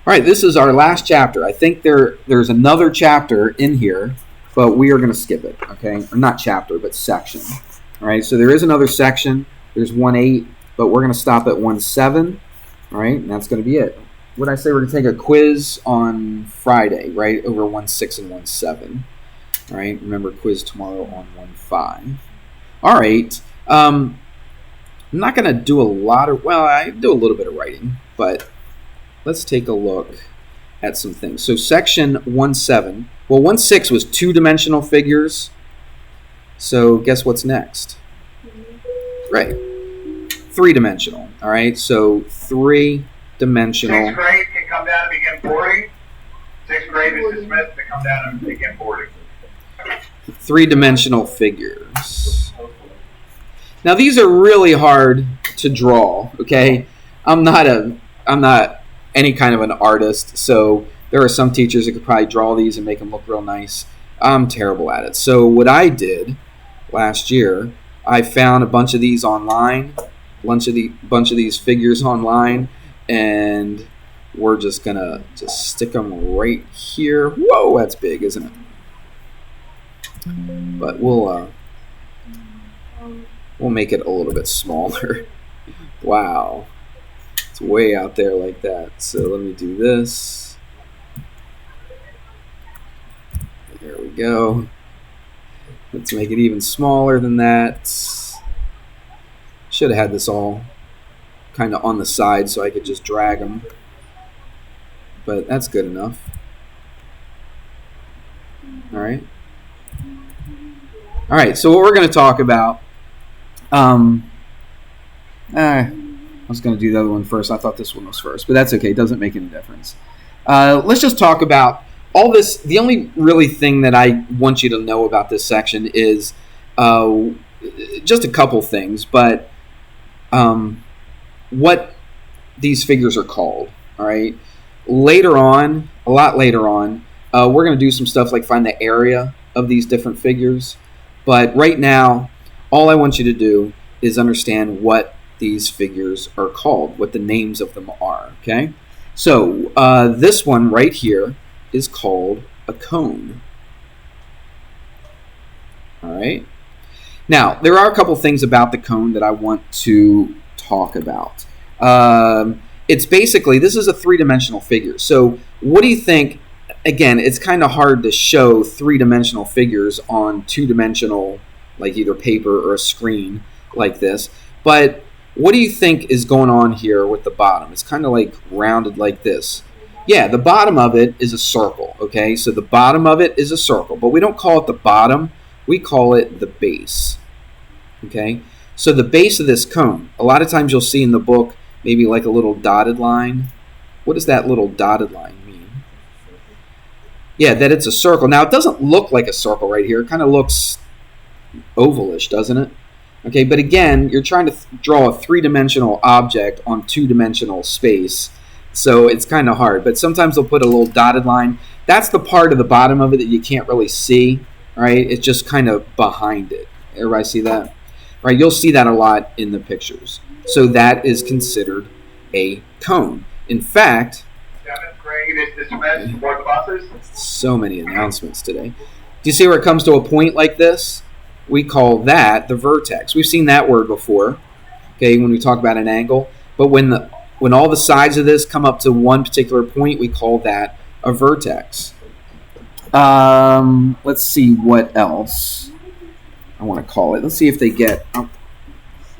All right, this is our last chapter. I think there's another chapter in here, but we are going to skip it, okay? Or not chapter, but section. All right, so there is another section. There's 1:8, but we're going to stop at 1:7. All right, and that's going to be it. What did I say? We're going to take a quiz on Friday, right, over 1:6 and 1:7. All right, remember, quiz tomorrow on 1:5. All right, I'm not going to do a lot of, well, I do a little bit of writing, but let's take a look at some things. So section 1:7, well, 1:6 was two-dimensional figures. So guess what's next? Right, three-dimensional. All right, so three-dimensional. Sixth grade can come down and begin boarding. Sixth grade is dismissed to come down and begin boarding. Three-dimensional figures. Now these are really hard to draw. Okay, I'm not any kind of an artist, so there are some teachers that could probably draw these and make them look real nice. I'm terrible at it. So what I did last year, I found a bunch of these online, bunch of these figures online, and we're just gonna stick them right here. Whoa, that's big, isn't it? But we'll make it a little bit smaller. Wow. It's way out there like that. So let me do this. There we go. Let's make it even smaller than that. Should have had this all kind of on the side so I could just drag them. But that's good enough. All right. All right, so what we're going to talk about, I was going to do the other one first. I thought this one was first, but that's okay. It doesn't make any difference. Let's just talk about all this. The only really thing that I want you to know about this section is just a couple things, but what these figures are called, all right? Later on, a lot later on, we're going to do some stuff like find the area of these different figures. But right now, all I want you to do is understand what these figures are called, what the names of them are, okay? So this one right here is called a cone. All right? Now, there are a couple things about the cone that I want to talk about. It's basically, this is a three-dimensional figure. So what do you think? Again, it's kind of hard to show three-dimensional figures on two-dimensional, like either paper or a screen like this. But what do you think is going on here with the bottom? It's kind of like rounded like this. Yeah, the bottom of it is a circle, okay? So the bottom of it is a circle, but we don't call it the bottom. We call it the base, okay? So the base of this cone, a lot of times you'll see in the book maybe like a little dotted line. What does that little dotted line mean? Yeah, that it's a circle. Now, it doesn't look like a circle right here. It kind of looks ovalish, doesn't it? Okay, but again, you're trying to draw a three-dimensional object on two-dimensional space, so it's kind of hard. But sometimes they'll put a little dotted line. That's the part of the bottom of it that you can't really see, right? It's just kind of behind it. Everybody see that? Right, you'll see that a lot in the pictures. So that is considered a cone. In fact, Seventh grade is dismissed. Board the buses. so many announcements today. Do you see where it comes to a point like this? We call that the vertex. We've seen that word before, okay, when we talk about an angle. But when all the sides of this come up to one particular point, we call that a vertex. Let's see what else I want to call it. Let's see if they get. I'm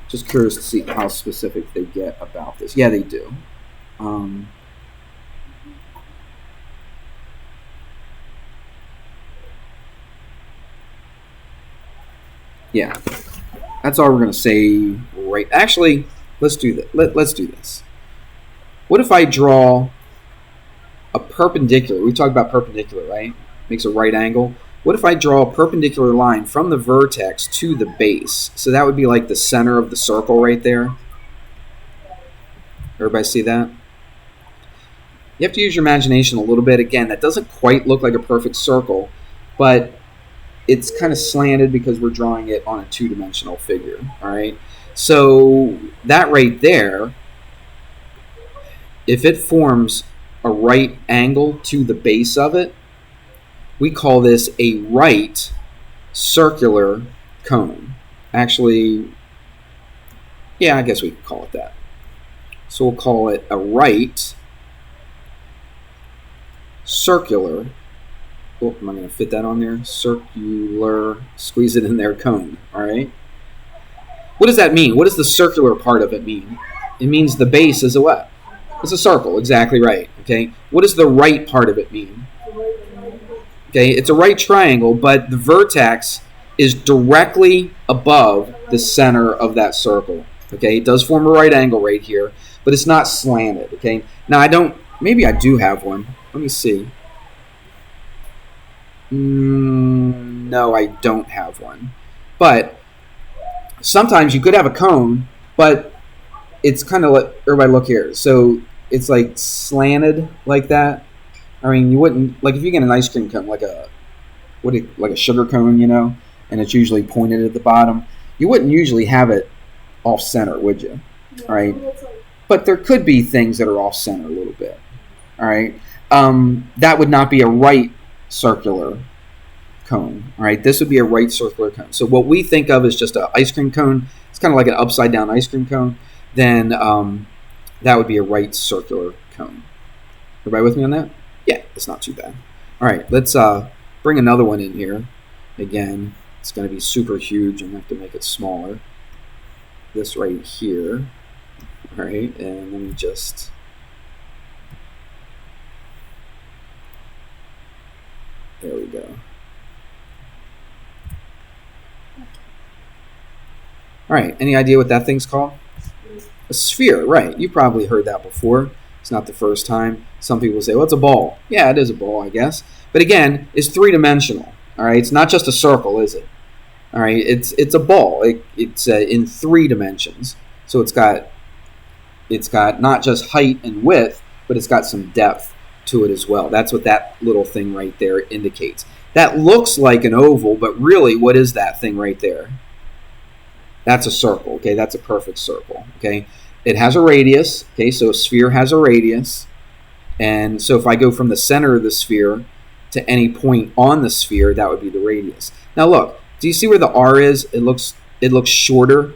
just curious to see how specific they get about this. Yeah, they do. Yeah, that's all we're going to say right. Actually, let's do that. Let's do this. What if I draw a perpendicular? We talked about perpendicular, right? Makes a right angle. What if I draw a perpendicular line from the vertex to the base? So that would be like the center of the circle right there. Everybody see that? You have to use your imagination a little bit. Again, that doesn't quite look like a perfect circle, but it's kind of slanted because we're drawing it on a two-dimensional figure, all right? So that right there, if it forms a right angle to the base of it, we call this a right circular cone. Actually, yeah, I guess we could call it that. So we'll call it a right circular. Oh, am I going to fit that on there? Circular, squeeze it in there, cone. All right. What does that mean? What does the circular part of it mean? It means the base is a what? It's a circle. Exactly right. Okay. What does the right part of it mean? Okay, it's a right triangle, but the vertex is directly above the center of that circle. Okay, it does form a right angle right here, but it's not slanted. Okay, now maybe I do have one. Let me see. No, I don't have one. But sometimes you could have a cone, but it's kind of like, everybody look here. So it's like slanted like that. I mean, you wouldn't, like if you get an ice cream cone, like a sugar cone, and it's usually pointed at the bottom, you wouldn't usually have it off center, would you? All right. But there could be things that are off center a little bit. All right. That would not be a right circular cone. All right. This would be a right circular cone. So what we think of as just an ice cream cone, it's kind of like an upside down ice cream cone, then that would be a right circular cone. Everybody with me on that? Yeah, it's not too bad. All right, let's bring another one in here. Again, it's going to be super huge. I'm going to have to make it smaller. This right here. All right, and let me just... There we go. All right, any idea what that thing's called? A sphere, right. You probably heard that before. It's not the first time. Some people say, well, it's a ball. Yeah, it is a ball, I guess. But again, it's three-dimensional. All right, it's not just a circle, is it? All right, it's a ball. It's in 3 dimensions. So it's got not just height and width, but it's got some depth to it as well. That's what that little thing right there indicates. That looks like an oval, but really, what is that thing right there? That's a circle. Okay, that's a perfect circle. Okay. It has a radius, okay, so a sphere has a radius. And so if I go from the center of the sphere to any point on the sphere, that would be the radius. Now look, do you see where the R is? It looks shorter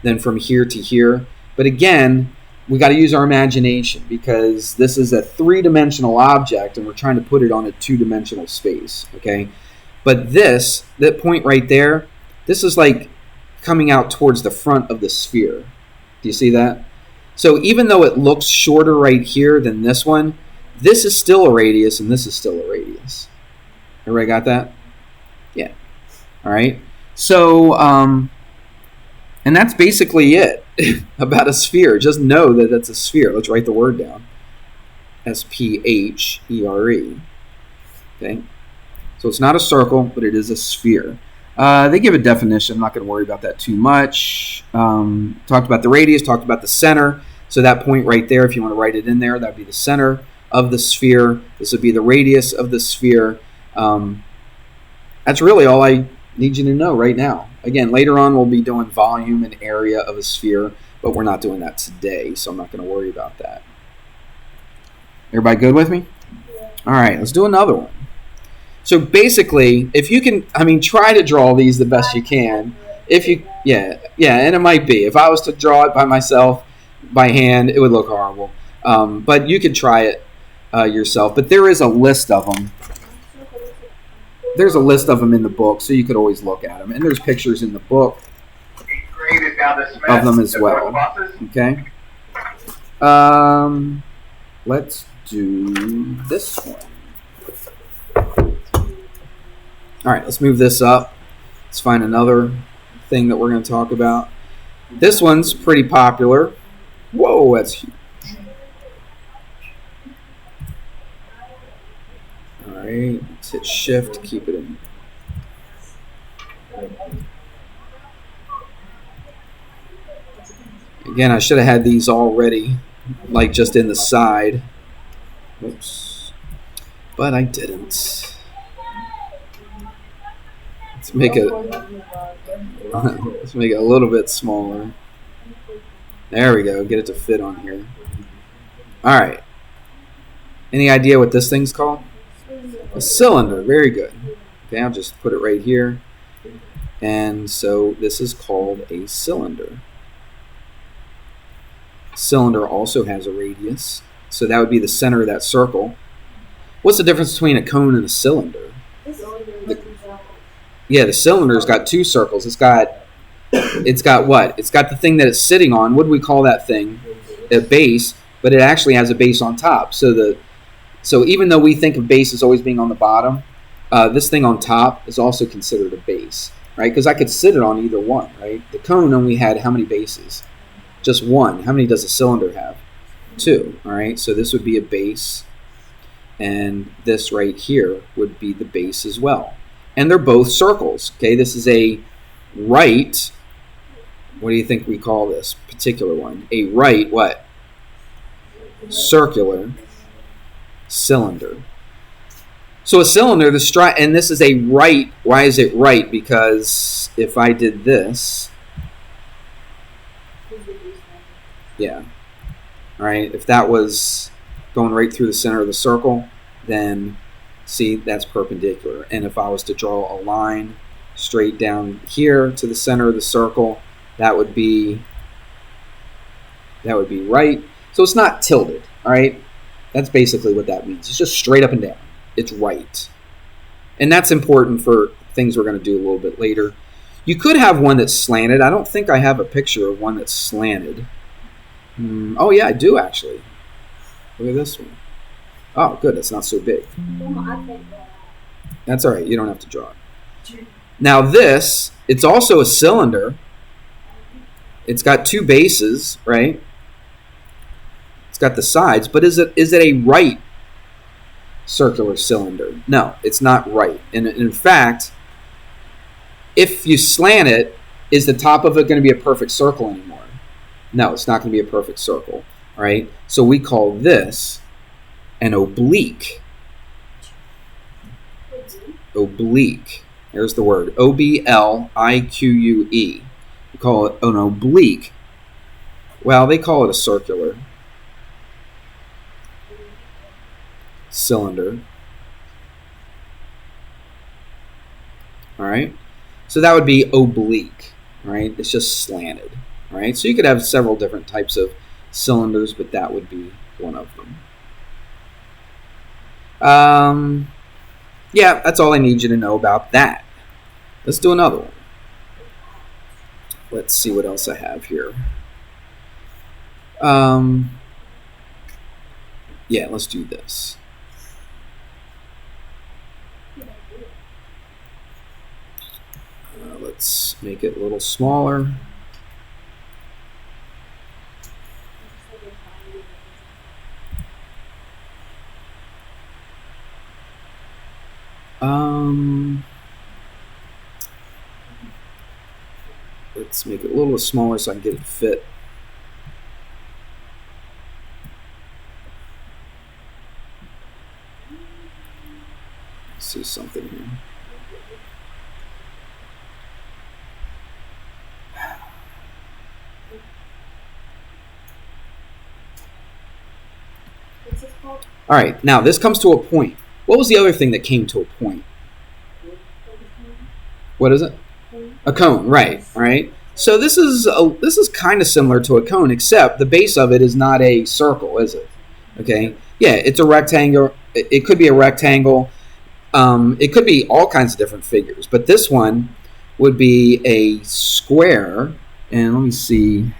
than from here to here. But again, we got to use our imagination because this is a 3-dimensional object and we're trying to put it on a 2-dimensional space, okay? But that point right there, this is like coming out towards the front of the sphere. Do you see that? So even though it looks shorter right here than this one, this is still a radius and this is still a radius. Everybody got that? Yeah. All right. So, and that's basically it about a sphere. Just know that that's a sphere. Let's write the word down. S-P-H-E-R-E. Okay. So it's not a circle, but it is a sphere. They give a definition. I'm not going to worry about that too much. Talked about the radius, talked about the center. So that point right there, if you want to write it in there, that would be the center of the sphere. This would be the radius of the sphere. That's really all I need you to know right now. Again, later on we'll be doing volume and area of a sphere, but we're not doing that today, so I'm not going to worry about that. Everybody good with me? Yeah. All right, let's do another one. So basically, if you can, try to draw these the best you can. If you, and it might be. If I was to draw it by myself, by hand, it would look horrible. But you can try it yourself. But there is a list of them. There's a list of them in the book, so you could always look at them. And there's pictures in the book of them as well. Okay. Let's do this one. All right, let's move this up. Let's find another thing that we're going to talk about. This one's pretty popular. Whoa, that's huge. All right, let's hit shift, keep it in. Again, I should have had these already, like just in the side. Oops. But I didn't. Let's make it a little bit smaller. There we go. Get it to fit on here. All right. Any idea what this thing's called? A cylinder. Very good. Okay, I'll just put it right here. And so this is called a cylinder. Cylinder also has a radius. So that would be the center of that circle. What's the difference between a cone and a cylinder? The cylinder's got two circles. It's got what? It's got the thing that it's sitting on. What do we call that thing? A base, but it actually has a base on top. So even though we think of base as always being on the bottom, this thing on top is also considered a base, right? Because I could sit it on either one, right? The cone only had how many bases? Just one. How many does a cylinder have? Two, all right? So this would be a base, and this right here would be the base as well. And they're both circles, okay? This is a right. What do you think we call this particular one? A right what? Circular cylinder. So a cylinder, and this is a right. Why is it right? Because if I did this, yeah, right. If that was going right through the center of the circle, then see, that's perpendicular. And if I was to draw a line straight down here to the center of the circle, that would be right. So it's not tilted, all right? That's basically what that means. It's just straight up and down. It's right. And that's important for things we're going to do a little bit later. You could have one that's slanted. I don't think I have a picture of one that's slanted. Oh, yeah, I do actually. Look at this one. Oh, good. It's not so big. That's all right. You don't have to draw it. Now this, it's also a cylinder. It's got two bases, right? It's got the sides, but is it a right circular cylinder? No, it's not right. And in fact, if you slant it, is the top of it going to be a perfect circle anymore? No, it's not going to be a perfect circle, all right? So we call this an oblique. Oblique. There's the word. O-B-L-I-Q-U-E. We call it an oblique. Well, they call it a circular cylinder. All right? So that would be oblique, right? It's just slanted, right? So you could have several different types of cylinders, but that would be one of them. Yeah, that's all I need you to know about that. Let's do another one. Let's see what else I have here. Yeah, let's do this. Let's make it a little smaller. Let's make it a little smaller so I can get it to fit. Let's see something here. All right, now this comes to a point. What was the other thing that came to a point? What is it? A cone, right? Right. So this is kind of similar to a cone, except the base of it is not a circle, is it? Okay. Yeah, it's a rectangle. It could be a rectangle. It could be all kinds of different figures, but this one would be a square. And let me see.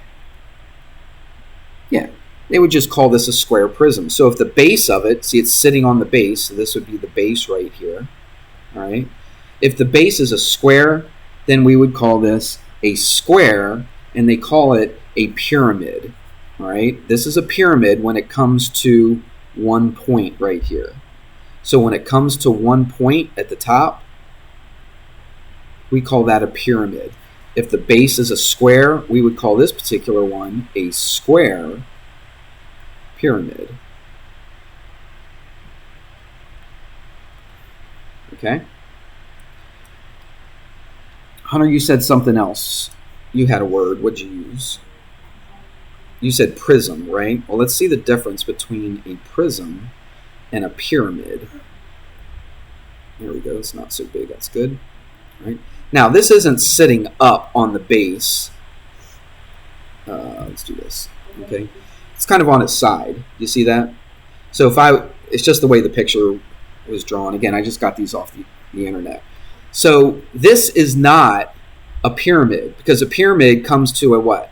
Yeah, they would just call this a square prism. So if the base of it, see, it's sitting on the base. So this would be the base right here. All right. If the base is a square, then we would call this a square, and they call it a pyramid. All right. This is a pyramid when it comes to one point right here. So when it comes to one point at the top, we call that a pyramid. If the base is a square, we would call this particular one a square pyramid. Okay? Hunter, you said something else. You had a word. What'd you use? You said prism, right? Well, let's see the difference between a prism and a pyramid. There we go. It's not so big. That's good. All right. Now, this isn't sitting up on the base. Let's do this. Okay. It's kind of on its side. You see that? So it's just the way the picture was drawn. Again, I just got these off the internet. So this is not a pyramid, because a pyramid comes to a what?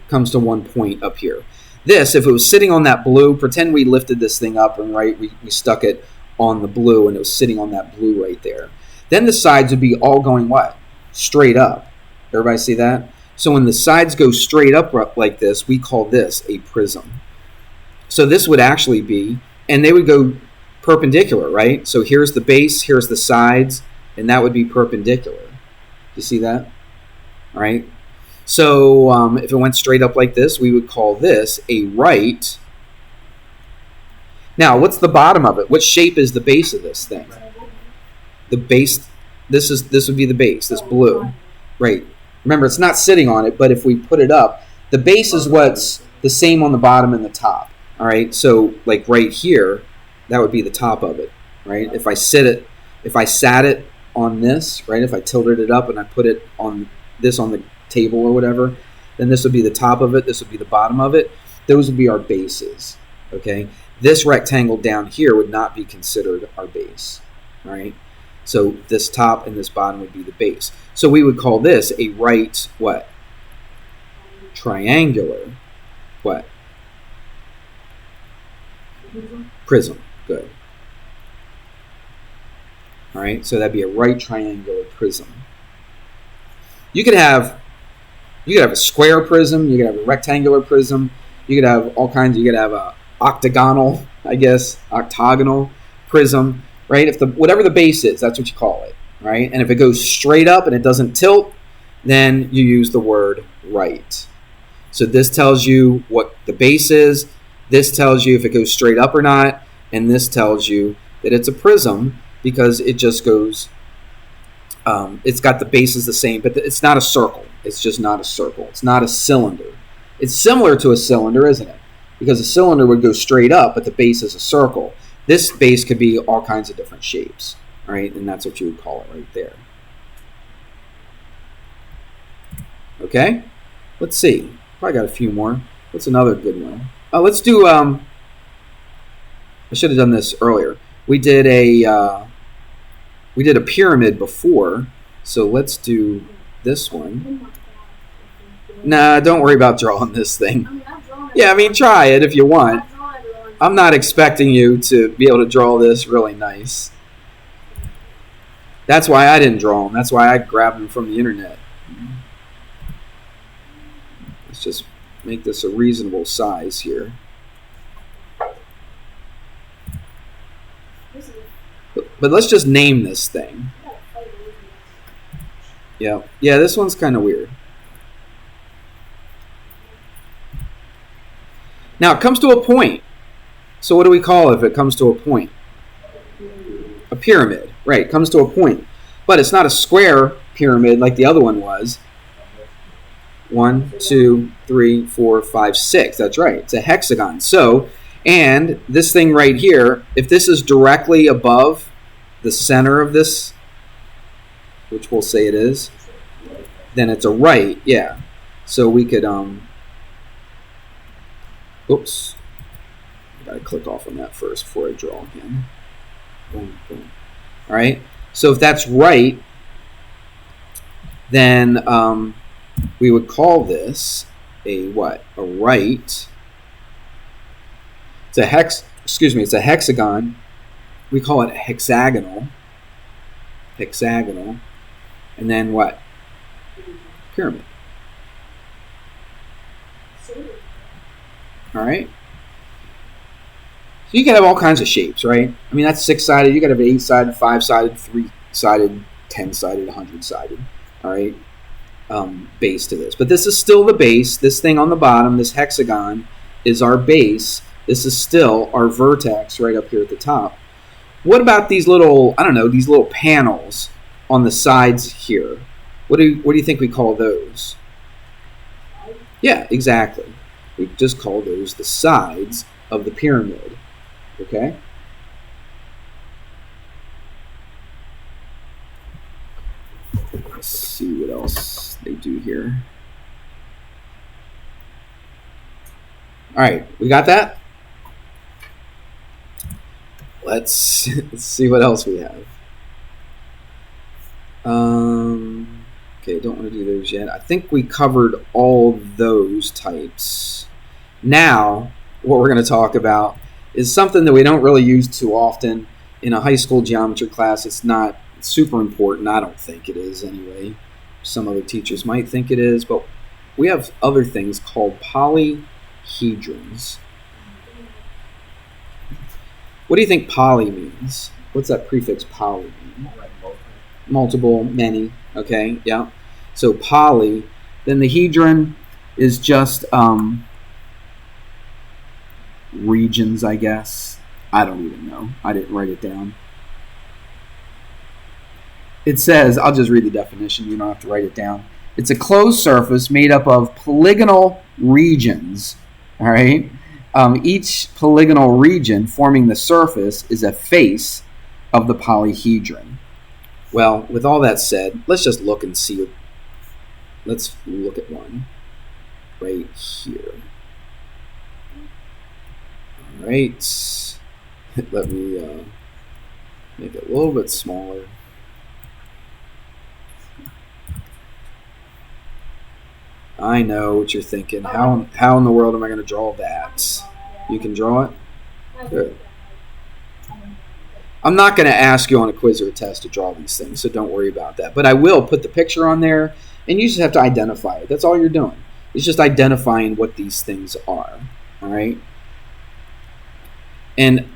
Comes to one point up here. This, if it was sitting on that blue, pretend we lifted this thing up and we stuck it on the blue and it was sitting on that blue right there. Then the sides would be all going what? Straight up. Everybody see that? So when the sides go straight up like this, we call this a prism. So this would actually be, and they would go perpendicular, right? So here's the base, here's the sides, and that would be perpendicular. You see that? All right. So if it went straight up like this, we would call this a right. Now, what's the bottom of it? What shape is the base of this thing? The base, this would be the base, this blue. Right. Remember, it's not sitting on it, but if we put it up, the base is what's the same on the bottom and the top. All right. So like right here, that would be the top of it, right? If I sat it on this, right? If I tilted it up and I put it on this on the table or whatever, then this would be the top of it, this would be the bottom of it. Those would be our bases. Okay, this rectangle down here would not be considered our base. All right, so this top and this bottom would be the base. So we would call this a right what? Triangular what? Prism. Good. All right, so that'd be a right triangular prism. You could have a square prism, you could have a rectangular prism, you could have all kinds. You could have a octagonal, octagonal prism, right? If whatever the base is, that's what you call it, right? And if it goes straight up and it doesn't tilt, then you use the word right. So this tells you what the base is. This tells you if it goes straight up or not, and this tells you that it's a prism because it just goes. It's got the bases the same, but it's not a circle. It's just not a circle. It's not a cylinder. It's similar to a cylinder, isn't it? Because a cylinder would go straight up, but the base is a circle. This base could be all kinds of different shapes, right? And that's what you would call it right there. Okay? Let's see. Probably got a few more. What's another good one? Oh, let's do, I should have done this earlier. We did a pyramid before, so let's do this one. Nah, don't worry about drawing this thing. Yeah, I mean, try it if you want. I'm not expecting you to be able to draw this really nice. That's why I didn't draw them. That's why I grabbed them from the internet. Let's just make this a reasonable size here. But let's just name this thing. Yeah, this one's kind of weird. Now, it comes to a point. So what do we call it if it comes to a point? A pyramid. Right, it comes to a point. But it's not a square pyramid like the other one was. 1, 2, 3, 4, 5, 6. That's right. It's a hexagon. So, and this thing right here, if this is directly above the center of this, which we'll say it is, then it's a right. Yeah. So we could, oops. I gotta click off on that first before I draw again. Boom, boom. All right. So if that's right, then we would call this a what? A right. It's a it's a hexagon. We call it hexagonal. Hexagonal. And then what? Pyramid. All right. So you can have all kinds of shapes, right? I mean, that's 6-sided. You can have 8-sided, 5-sided, 3-sided, 10-sided, 100-sided. All right. Base to this. But this is still the base. This thing on the bottom, this hexagon, is our base. This is still our vertex right up here at the top. What about these little, these little panels on the sides here? What do you think we call those? Yeah, exactly. We just call those the sides of the pyramid. Okay? see what else they do here. All right, we got that? Let's see what else we have. Okay, don't want to do those yet. I think we covered all those types. Now, what we're going to talk about is something that we don't really use too often in a high school geometry class. It's not super important. I don't think it is anyway. Some other teachers might think it is, but we have other things called polyhedrons. What do you think poly means? What's that prefix poly mean? Multiple, many. Okay, yeah. So poly. Then the hedron is just regions, I guess. I don't even know. I didn't write it down. It says, I'll just read the definition. You don't have to write it down. It's a closed surface made up of polygonal regions. All right. Each polygonal region forming the surface is a face of the polyhedron. Well, with all that said, let's just look and see. Let's look at one right here. All right. Let me make it a little bit smaller. I know what you're thinking. How in the world am I going to draw that? You can draw it? Good. I'm not going to ask you on a quiz or a test to draw these things, so don't worry about that. But I will put the picture on there, and you just have to identify it. That's all you're doing. It's just identifying what these things are. All right? And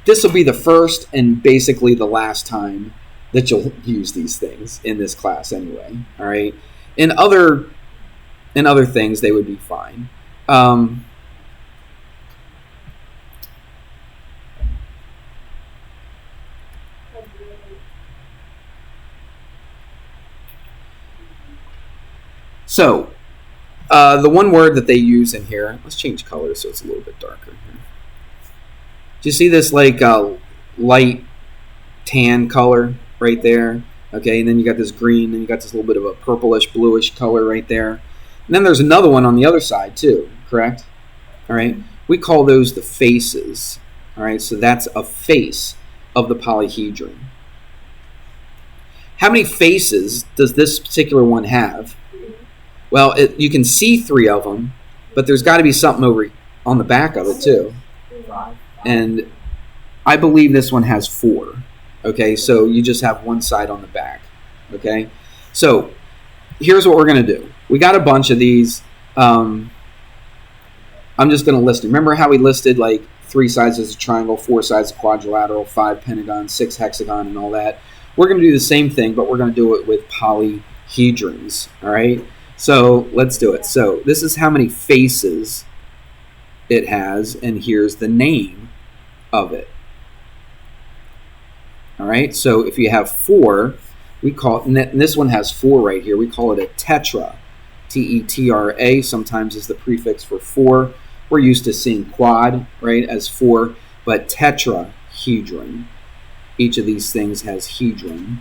this will be the first and basically the last time that you'll use these things in this class anyway. All right? In other things, they would be fine. So, the one word that they use in here, let's change color so it's a little bit darker here. Do you see this like light tan color right there? Okay, and then you got this green, and you got this little bit of a purplish, bluish color right there. And then there's another one on the other side too, correct? All right, we call those the faces. All right, so that's a face of the polyhedron. How many faces does this particular one have? Well, you can see 3 of them, but there's got to be something over on the back of it too. And I believe this one has 4. Okay, so you just have one side on the back. Okay, so here's what we're going to do. We got a bunch of these. I'm just going to list them. Remember how we listed like 3 sides as a triangle, 4 sides a quadrilateral, 5 pentagon, 6 hexagon, and all that? We're going to do the same thing, but we're going to do it with polyhedrons. All right, so let's do it. So this is how many faces it has, and here's the name of it. All right, so if you have 4, we call it, and this one has 4 right here, we call it a tetra. T-E-T-R-A sometimes is the prefix for 4. We're used to seeing quad, right, as 4, but tetrahedron. Each of these things has hedron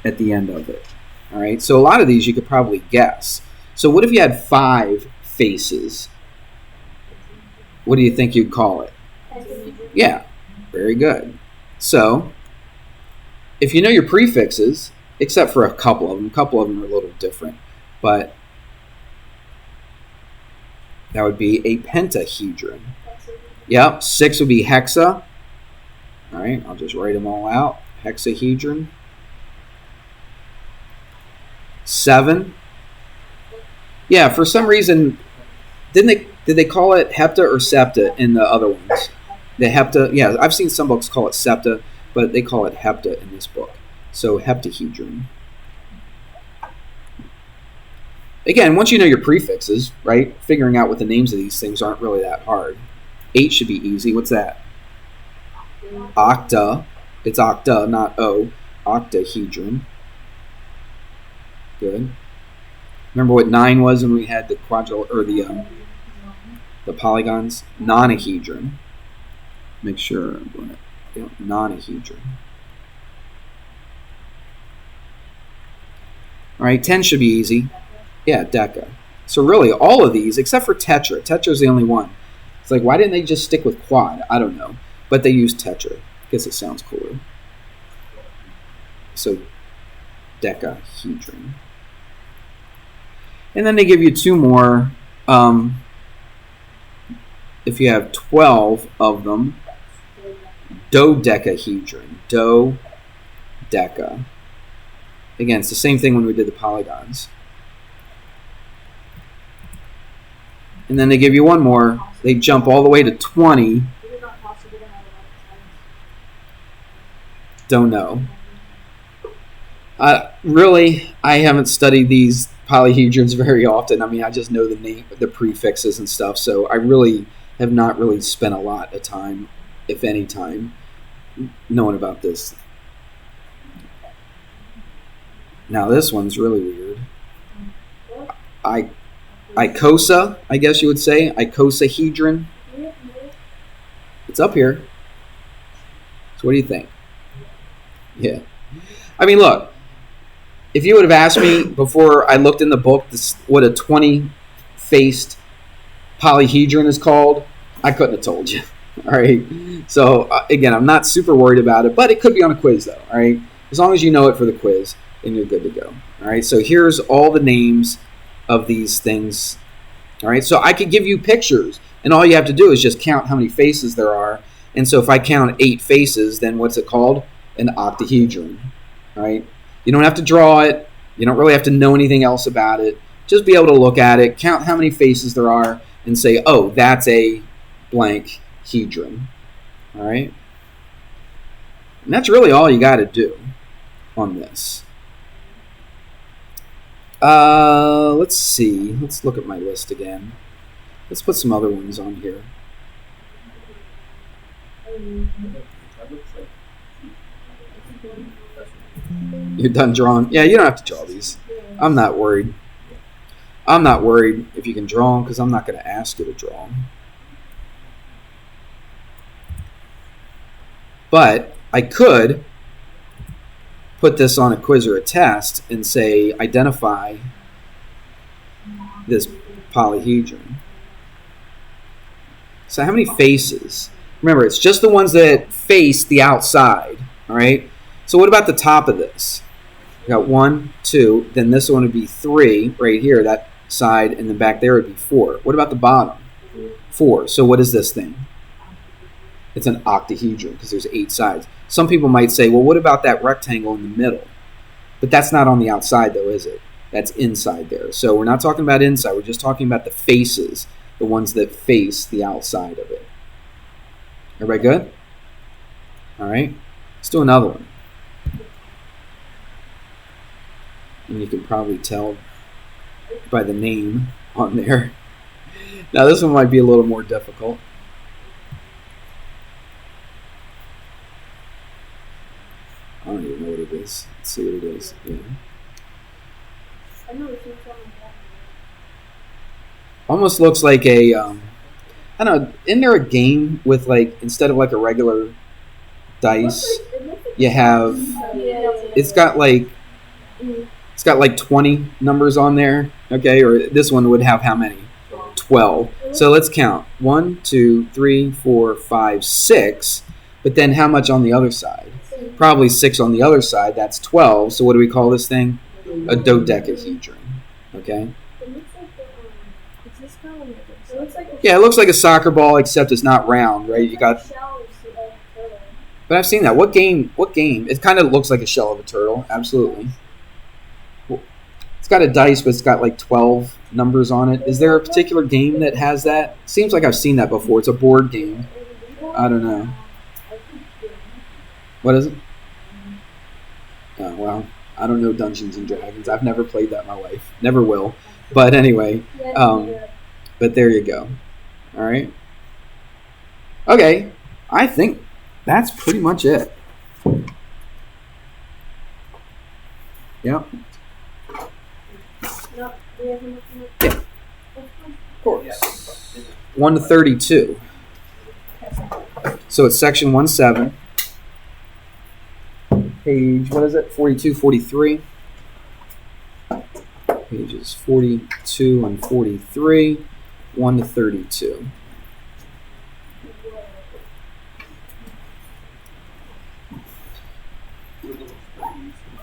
at the end of it. All right, so a lot of these you could probably guess. So what if you had 5 faces? What do you think you'd call it? Yeah, very good. So if you know your prefixes, except for a couple of them are a little different, but that would be a pentahedron. Yep, 6 would be hexa. All right, I'll just write them all out. Hexahedron. 7. Yeah, for some reason, did they call it hepta or septa in the other ones? The hepta, yeah, I've seen some books call it septa, but they call it hepta in this book. So heptahedron. Again, once you know your prefixes, right, figuring out what the names of these things aren't really that hard. 8 should be easy. What's that? Octa. It's octa, not O. Octahedron. Good. Remember what 9 was when we had the the polygons? Nonahedron. Make sure I'm doing it. Nonahedron. All right, 10 should be easy. Yeah, deca. So really, all of these, except for tetra. Tetra is the only one. It's like, why didn't they just stick with quad? I don't know. But they use tetra. Guess it sounds cooler. So, decahedron. And then they give you two more. If you have 12 of them, dodecahedron. Dodeca. Again, it's the same thing when we did the polygons. And then they give you one more. They jump all the way to 20. Don't know. Really, I haven't studied these polyhedrons very often. I mean, I just know the name, the prefixes and stuff. So I really have not really spent a lot of time, if any time, knowing about this. Now this one's really weird. Icosa, I guess you would say. Icosahedron. It's up here. So what do you think? Yeah. I mean, look. If you would have asked me before I looked in the book what a 20-faced polyhedron is called, I couldn't have told you. All right. So, again, I'm not super worried about it, but it could be on a quiz, though. All right. As long as you know it for the quiz, then you're good to go. All right. So here's all the names of these things. All right. So I could give you pictures, and all you have to do is just count how many faces there are. And so if I count 8 faces, then what's it called? An octahedron. All right. You don't have to draw it. You don't really have to know anything else about it. Just be able to look at it, count how many faces there are, and say, oh, that's a blank hedron. All right? And that's really all you got to do on this. Let's see. Let's look at my list again. Let's put some other ones on here. You're done drawing? Yeah, you don't have to draw these. I'm not worried. I'm not worried if you can draw them because I'm not going to ask you to draw them. But I could put this on a quiz or a test and say, identify this polyhedron. So how many faces? Remember, it's just the ones that face the outside, all right? So what about the top of this? We got 1, 2, then this one would be 3 right here, that side, and then back there would be 4. What about the bottom? 4. So what is this thing? It's an octahedron because there's 8 sides. Some people might say, well, what about that rectangle in the middle? But that's not on the outside though, is it? That's inside there. So we're not talking about inside, we're just talking about the faces, the ones that face the outside of it. Everybody good? All right, let's do another one. And you can probably tell by the name on there. Now this one might be a little more difficult. I don't even know what it is. Let's see what it is. Yeah. Almost looks like a, I don't know, isn't there a game with like, instead of like a regular dice, you have, it's got like 20 numbers on there, okay? Or this one would have how many? 12. So let's count. 1, 2, 3, 4, 5, 6. But then how much on the other side? Probably 6 on the other side. That's 12. So what do we call this thing? A dodecahedron, okay? Yeah, it looks like a soccer ball, except it's not round, right? You got. But I've seen that. What game? It kind of looks like a shell of a turtle. Absolutely. It's got a dice, but it's got like 12 numbers on it. Is there a particular game that has that? Seems like I've seen that before. It's a board game. I don't know. What is it? Oh, well, I don't know Dungeons and Dragons. I've never played that in my life. Never will. But anyway, but there you go. All right. Okay. I think that's pretty much it. Yep. Yeah. Of course. 1 to 32. So it's section 1-7. Page, what is it? 42, 43. pages 42 and 43, 1 to 32.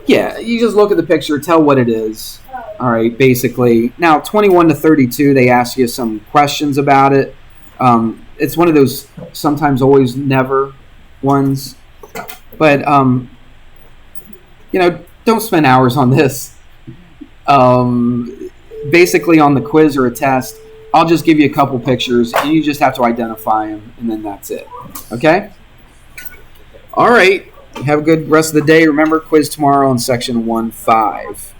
Yeah, you just look at the picture, tell what it is. All right, basically. Now, 21 to 32, they ask you some questions about it. It's one of those sometimes, always, never ones. But, don't spend hours on this. Basically, on the quiz or a test, I'll just give you a couple pictures, and you just have to identify them, and then that's it. Okay? All right. Have a good rest of the day. Remember, quiz tomorrow on section 1.5.